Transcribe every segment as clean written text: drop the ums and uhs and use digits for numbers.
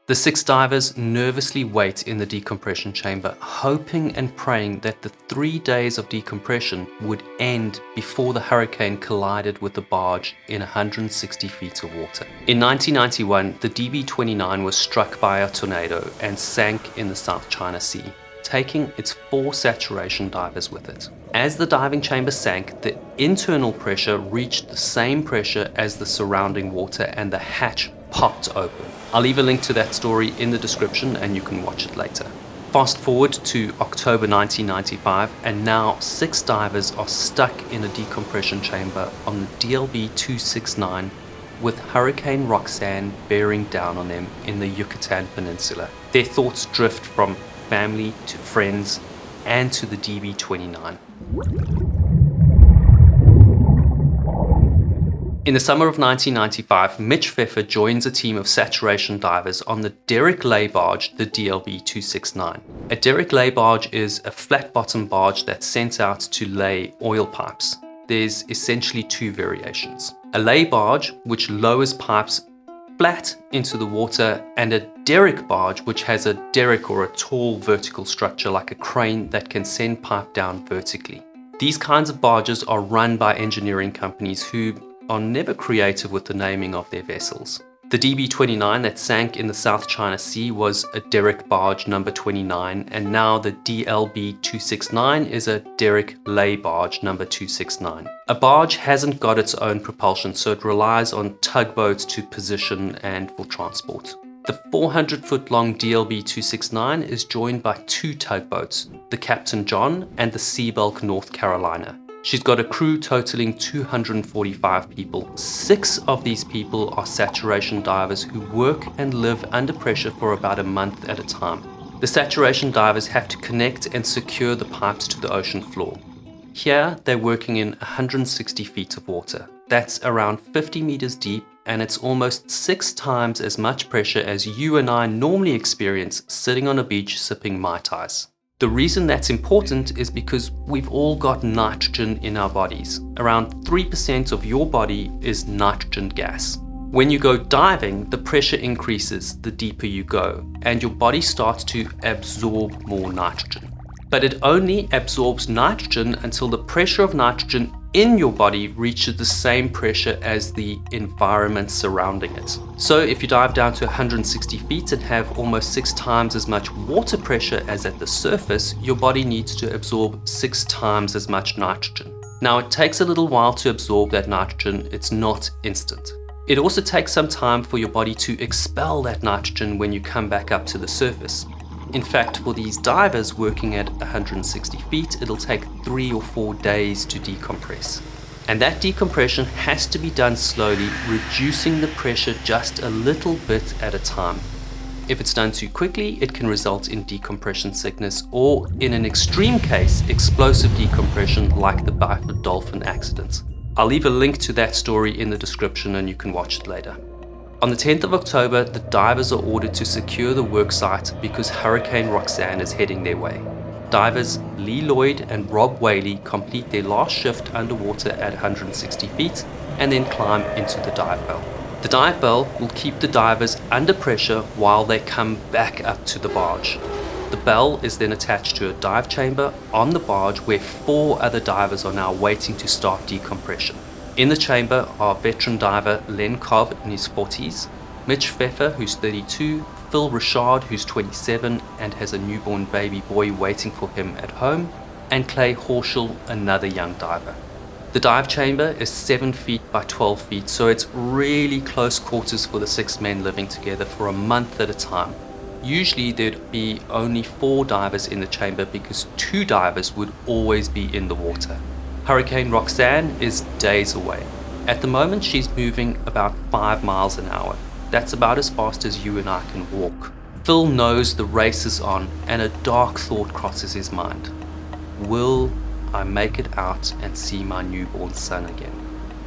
The 6 divers nervously wait in the decompression chamber, hoping and praying that the 3 days of decompression would end before the hurricane collided with the barge in 160 feet of water. In 1991, the DB269 was struck by a tornado and sank in the South China Sea, taking its 4 saturation divers with it. As the diving chamber sank, the internal pressure reached the same pressure as the surrounding water and the hatch popped open. I'll leave a link to that story in the description and you can watch it later. Fast forward to October 1995 and now 6 divers are stuck in a decompression chamber on the DLB269 with Hurricane Roxanne bearing down on them in the Yucatan Peninsula. Their thoughts drift from family to friends and to the DB269. In the summer of 1995, Mitch Byford joins a team of saturation divers on the derrick lay barge, the DLB269. A derrick lay barge is a flat-bottom barge that's sent out to lay oil pipes. There's essentially 2 variations. A lay barge, which lowers pipes flat into the water, and a derrick barge, which has a derrick or a tall vertical structure like a crane that can send pipe down vertically. These kinds of barges are run by engineering companies who are never creative with the naming of their vessels. The DB269 that sank in the South China Sea was a derrick barge number 29, and now the DLB269 is a derrick lay barge number 269. A barge hasn't got its own propulsion, so it relies on tugboats to position and for transport. The 400-foot-long DLB269 is joined by 2 tugboats, the Captain John and the Seabulk North Carolina. She's got a crew totaling 245 people. 6 of these people are saturation divers who work and live under pressure for about a month at a time. The saturation divers have to connect and secure the pipes to the ocean floor. Here, they're working in 160 feet of water. That's around 50 meters deep, and it's almost 6 times as much pressure as you and I normally experience sitting on a beach sipping Mai Tais. The reason that's important is because we've all got nitrogen in our bodies. Around 3% of your body is nitrogen gas. When you go diving, the pressure increases the deeper you go, and your body starts to absorb more nitrogen. But it only absorbs nitrogen until the pressure of nitrogen in your body reaches the same pressure as the environment surrounding it. So if you dive down to 160 feet and have almost 6 times as much water pressure as at the surface, your body needs to absorb 6 times as much nitrogen. Now, it takes a little while to absorb that nitrogen. It's not instant. It also takes some time for your body to expel that nitrogen when you come back up to the surface. In fact, for these divers working at 160 feet, it'll take 3 or 4 days to decompress. And that decompression has to be done slowly, reducing the pressure just a little bit at a time. If it's done too quickly, it can result in decompression sickness, or in an extreme case, explosive decompression like the Byford Dolphin accident. I'll leave a link to that story in the description and you can watch it later. On the 10th of October, the divers are ordered to secure the work site because Hurricane Roxanne is heading their way. Divers Lee Lloyd and Rob Whaley complete their last shift underwater at 160 feet and then climb into the dive bell. The dive bell will keep the divers under pressure while they come back up to the barge. The bell is then attached to a dive chamber on the barge where 4 other divers are now waiting to start decompression. In the chamber are veteran diver Len Cobb in his 40s, Mitch Pfeffer who's 32, Phil Richard who's 27 and has a newborn baby boy waiting for him at home, and Clay Horschel, another young diver. The dive chamber is 7 feet by 12 feet, so it's really close quarters for the 6 men living together for a month at a time. Usually there'd be only 4 divers in the chamber because 2 divers would always be in the water. Hurricane Roxanne is days away. At the moment, she's moving about 5 miles an hour. That's about as fast as you and I can walk. Phil knows the race is on, and a dark thought crosses his mind. Will I make it out and see my newborn son again?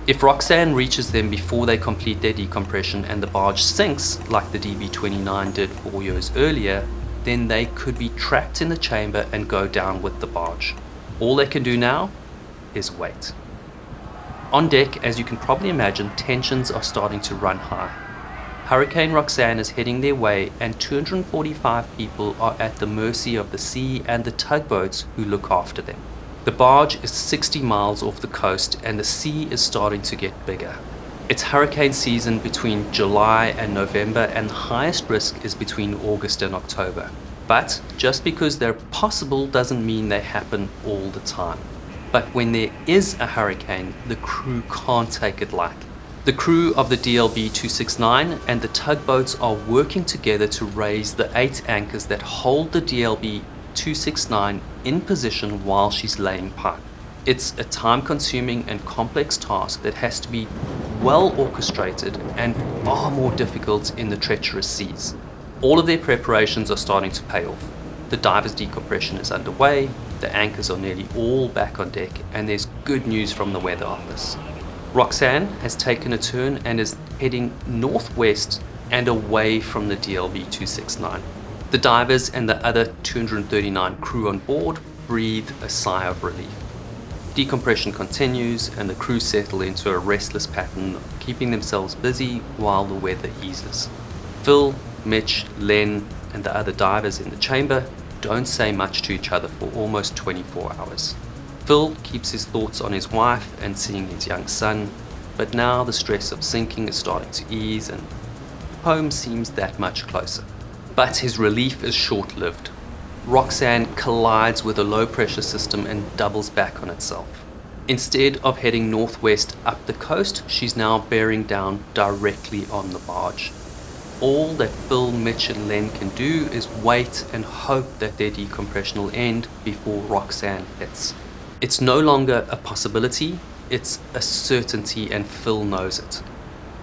If Roxanne reaches them before they complete their decompression and the barge sinks, like the DB269 did 4 years earlier, then they could be trapped in the chamber and go down with the barge. All they can do now is wait. On deck, as you can probably imagine, tensions are starting to run high. Hurricane Roxanne is heading their way, and 245 people are at the mercy of the sea and the tugboats who look after them. The barge is 60 miles off the coast, and the sea is starting to get bigger. It's hurricane season between July and November, and the highest risk is between August and October. But just because they're possible doesn't mean they happen all the time. But when there is a hurricane, the crew can't take it lightly. The crew of the DLB269 and the tugboats are working together to raise the 8 anchors that hold the DLB269 in position while she's laying pipe. It's a time-consuming and complex task that has to be well orchestrated and far more difficult in the treacherous seas. All of their preparations are starting to pay off. The divers' decompression is underway, the anchors are nearly all back on deck, and there's good news from the weather office. Roxanne has taken a turn and is heading northwest and away from the DLB269. The divers and the other 239 crew on board breathe a sigh of relief. Decompression continues, and the crew settle into a restless pattern of keeping themselves busy while the weather eases. Phil, Mitch, Len, and the other divers in the chamber don't say much to each other for almost 24 hours. Phil keeps his thoughts on his wife and seeing his young son, but now the stress of sinking is starting to ease and home seems that much closer. But his relief is short-lived. Roxanne collides with a low-pressure system and doubles back on itself. Instead of heading northwest up the coast, she's now bearing down directly on the barge. All that Phil, Mitch, and Len can do is wait and hope that their decompression will end before Roxanne hits. It's no longer a possibility, it's a certainty, and Phil knows it.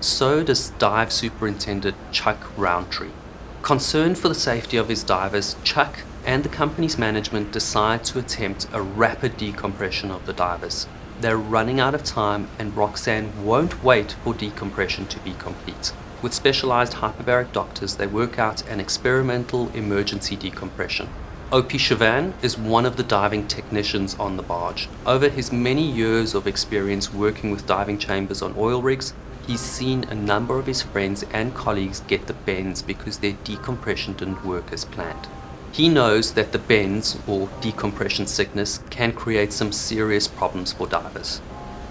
So does Dive Superintendent Chuck Roundtree. Concerned for the safety of his divers, Chuck and the company's management decide to attempt a rapid decompression of the divers. They're running out of time, and Roxanne won't wait for decompression to be complete. With specialized hyperbaric doctors, they work out an experimental emergency decompression. O.P. Chauvin is one of the diving technicians on the barge. Over his many years of experience working with diving chambers on oil rigs, he's seen a number of his friends and colleagues get the bends because their decompression didn't work as planned. He knows that the bends, or decompression sickness, can create some serious problems for divers.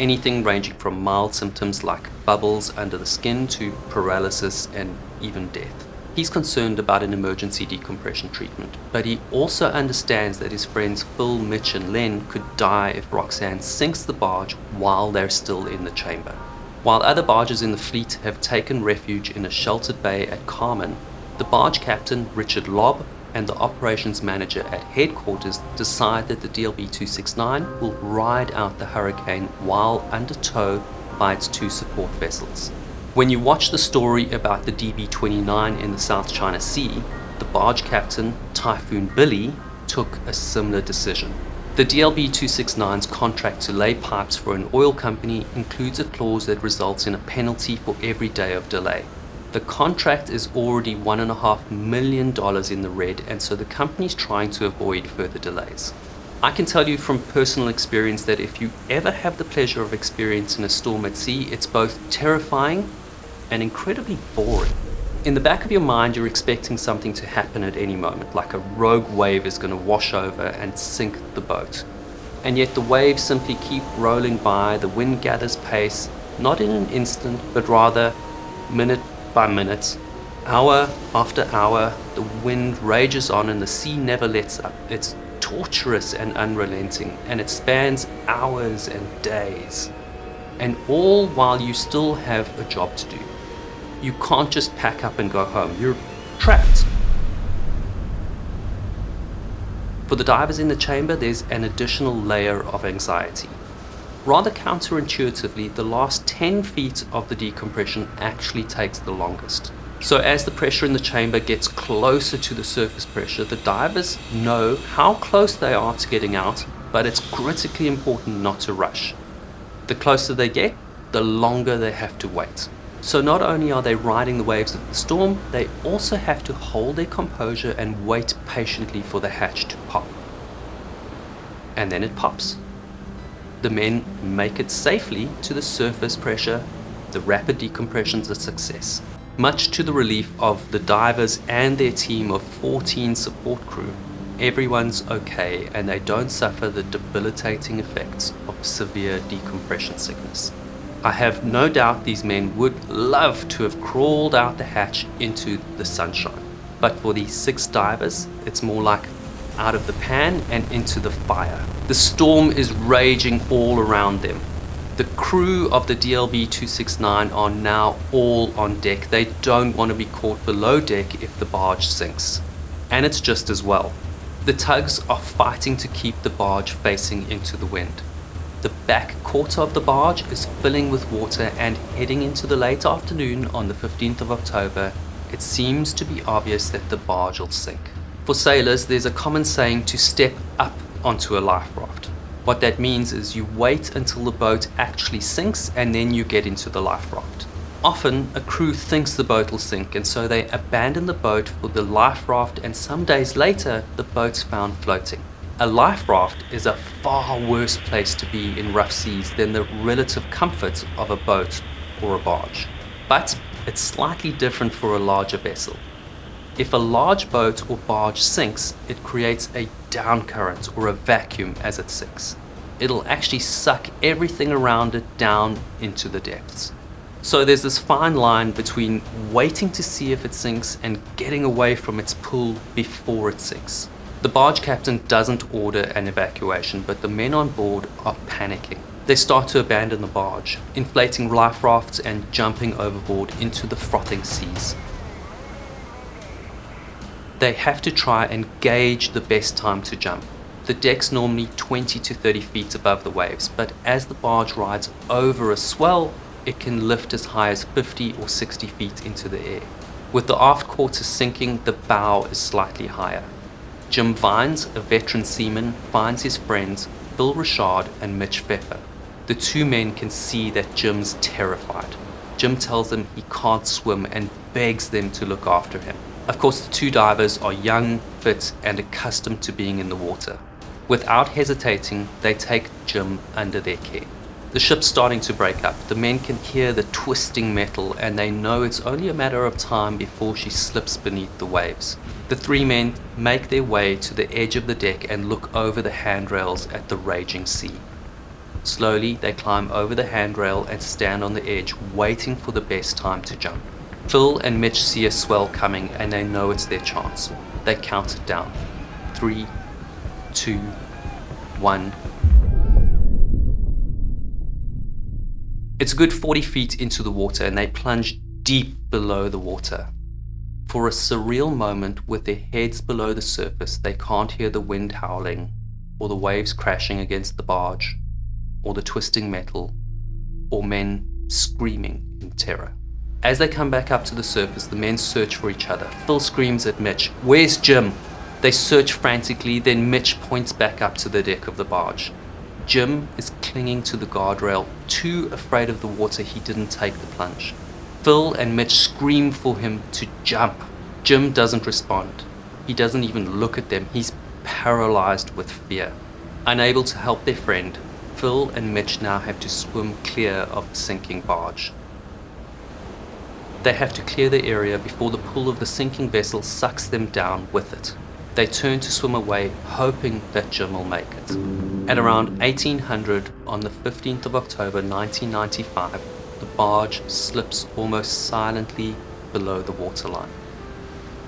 Anything ranging from mild symptoms like bubbles under the skin to paralysis and even death. He's concerned about an emergency decompression treatment, but he also understands that his friends Phil, Mitch, and Len could die if Roxanne sinks the barge while they're still in the chamber. While other barges in the fleet have taken refuge in a sheltered bay at Carmen, the barge captain, Richard Lobb, and the operations manager at headquarters decide that the DLB269 will ride out the hurricane while under tow by its 2 support vessels. When you watch the story about the DB29 in the South China Sea, the barge captain, Typhoon Billy, took a similar decision. The DLB269's contract to lay pipes for an oil company includes a clause that results in a penalty for every day of delay. The contract is already $1.5 million in the red, and so the company's trying to avoid further delays. I can tell you from personal experience that if you ever have the pleasure of experiencing a storm at sea, it's both terrifying and incredibly boring. In the back of your mind, you're expecting something to happen at any moment, like a rogue wave is going to wash over and sink the boat. And yet the waves simply keep rolling by, the wind gathers pace, not in an instant, but rather minute by minute, hour after hour. The wind rages on and the sea never lets up. It's torturous and unrelenting, and it spans hours and days. And all while you still have a job to do. You can't just pack up and go home. You're trapped. For the divers in the chamber, there's an additional layer of anxiety. Rather counterintuitively, the last 10 feet of the decompression actually takes the longest. So as the pressure in the chamber gets closer to the surface pressure, the divers know how close they are to getting out, but it's critically important not to rush. The closer they get, the longer they have to wait. So not only are they riding the waves of the storm, they also have to hold their composure and wait patiently for the hatch to pop. And then it pops. The men make it safely to the surface pressure. The rapid decompression's a success. Much to the relief of the divers and their team of 14 support crew, everyone's okay and they don't suffer the debilitating effects of severe decompression sickness. I have no doubt these men would love to have crawled out the hatch into the sunshine, but for these 6 divers, it's more like out of the pan and into the fire. The storm is raging all around them. The crew of the DLB269 are now all on deck. They don't want to be caught below deck if the barge sinks. And it's just as well. The tugs are fighting to keep the barge facing into the wind. The back quarter of the barge is filling with water, and heading into the late afternoon on the 15th of October, it seems to be obvious that the barge will sink. For sailors, there's a common saying to step up onto a life raft. What that means is you wait until the boat actually sinks and then you get into the life raft. Often, a crew thinks the boat will sink, and so they abandon the boat for the life raft, and some days later, the boat's found floating. A life raft is a far worse place to be in rough seas than the relative comfort of a boat or a barge. But it's slightly different for a larger vessel. If a large boat or barge sinks, it creates a down current or a vacuum as it sinks. It'll actually suck everything around it down into the depths. So there's this fine line between waiting to see if it sinks and getting away from its pull before it sinks. The barge captain doesn't order an evacuation, but the men on board are panicking. They start to abandon the barge, inflating life rafts and jumping overboard into the frothing seas. They have to try and gauge the best time to jump. The deck's normally 20 to 30 feet above the waves, but as the barge rides over a swell, it can lift as high as 50 or 60 feet into the air. With the aft quarter sinking, the bow is slightly higher. Jim Vines, a veteran seaman, finds his friends Phil Richard and Mitch Pfeffer. The 2 men can see that Jim's terrified. Jim tells them he can't swim and begs them to look after him. Of course, the 2 divers are young, fit, and accustomed to being in the water. Without hesitating, they take Jim under their care. The ship's starting to break up. The men can hear the twisting metal, and they know it's only a matter of time before she slips beneath the waves. The 3 men make their way to the edge of the deck and look over the handrails at the raging sea. Slowly, they climb over the handrail and stand on the edge, waiting for the best time to jump. Phil and Mitch see a swell coming, and they know it's their chance. They count it down. 3, 2, 1. It's a good 40 feet into the water, and they plunge deep below the water. For a surreal moment, with their heads below the surface, they can't hear the wind howling, or the waves crashing against the barge, or the twisting metal, or men screaming in terror. As they come back up to the surface, the men search for each other. Phil screams at Mitch, "Where's Jim?" They search frantically, then Mitch points back up to the deck of the barge. Jim is clinging to the guardrail, too afraid of the water he didn't take the plunge. Phil and Mitch scream for him to jump. Jim doesn't respond. He doesn't even look at them. He's paralyzed with fear. Unable to help their friend, Phil and Mitch now have to swim clear of the sinking barge. They have to clear the area before the pull of the sinking vessel sucks them down with it. They turn to swim away, hoping that Jim will make it. At around 1800 on the 15th of October 1995, the barge slips almost silently below the waterline.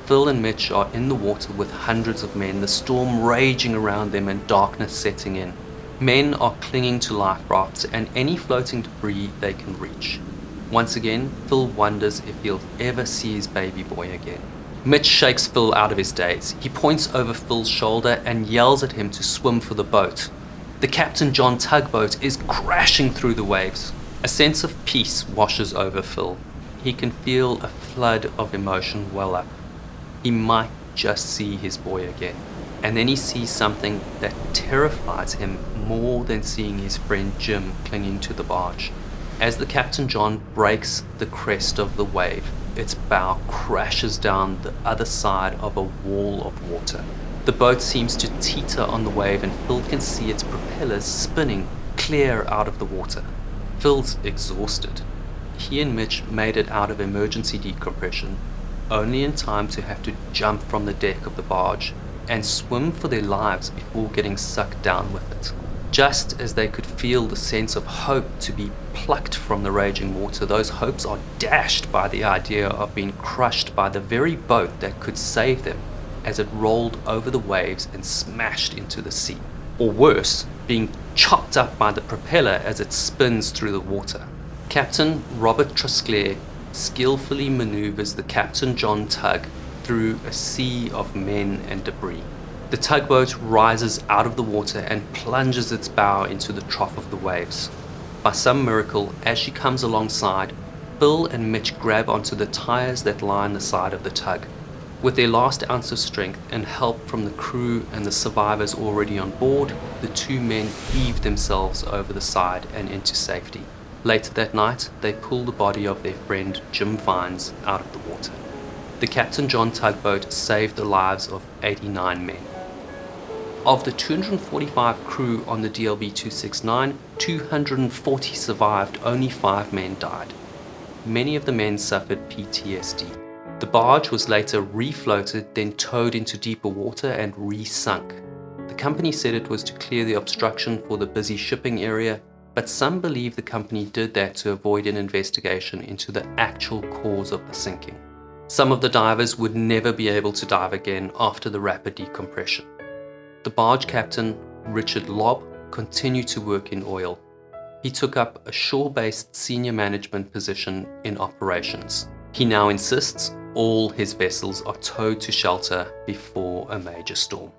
Phil and Mitch are in the water with hundreds of men, the storm raging around them and darkness setting in. Men are clinging to life rafts and any floating debris they can reach. Once again, Phil wonders if he'll ever see his baby boy again. Mitch shakes Phil out of his daze. He points over Phil's shoulder and yells at him to swim for the boat. The Captain John tugboat is crashing through the waves. A sense of peace washes over Phil. He can feel a flood of emotion well up. He might just see his boy again. And then he sees something that terrifies him more than seeing his friend Jim clinging to the barge. As the Captain John breaks the crest of the wave, its bow crashes down the other side of a wall of water. The boat seems to teeter on the wave, and Phil can see its propellers spinning clear out of the water. Phil's exhausted. he and Mitch made it out of emergency decompression, only in time to have to jump from the deck of the barge and swim for their lives before getting sucked down with it. Just as they could feel the sense of hope to be plucked from the raging water, those hopes are dashed by the idea of being crushed by the very boat that could save them as it rolled over the waves and smashed into the sea. Or worse, being chopped up by the propeller as it spins through the water. Captain Robert Trusclair skillfully maneuvers the Captain John tug through a sea of men and debris. The tugboat rises out of the water and plunges its bow into the trough of the waves. By some miracle, as she comes alongside, Bill and Mitch grab onto the tires that line the side of the tug. With their last ounce of strength and help from the crew and the survivors already on board, the two men heave themselves over the side and into safety. Later that night, they pull the body of their friend Jim Vines out of the water. The Captain John tugboat saved the lives of 89 men. Of the 245 crew on the DLB269, 240 survived, only 5 men died. Many of the men suffered PTSD. The barge was later refloated, then towed into deeper water and re-sunk. The company said it was to clear the obstruction for the busy shipping area, but some believe the company did that to avoid an investigation into the actual cause of the sinking. Some of the divers would never be able to dive again after the rapid decompression. The barge captain, Richard Lobb, continued to work in oil. He took up a shore-based senior management position in operations. He now insists all his vessels are towed to shelter before a major storm.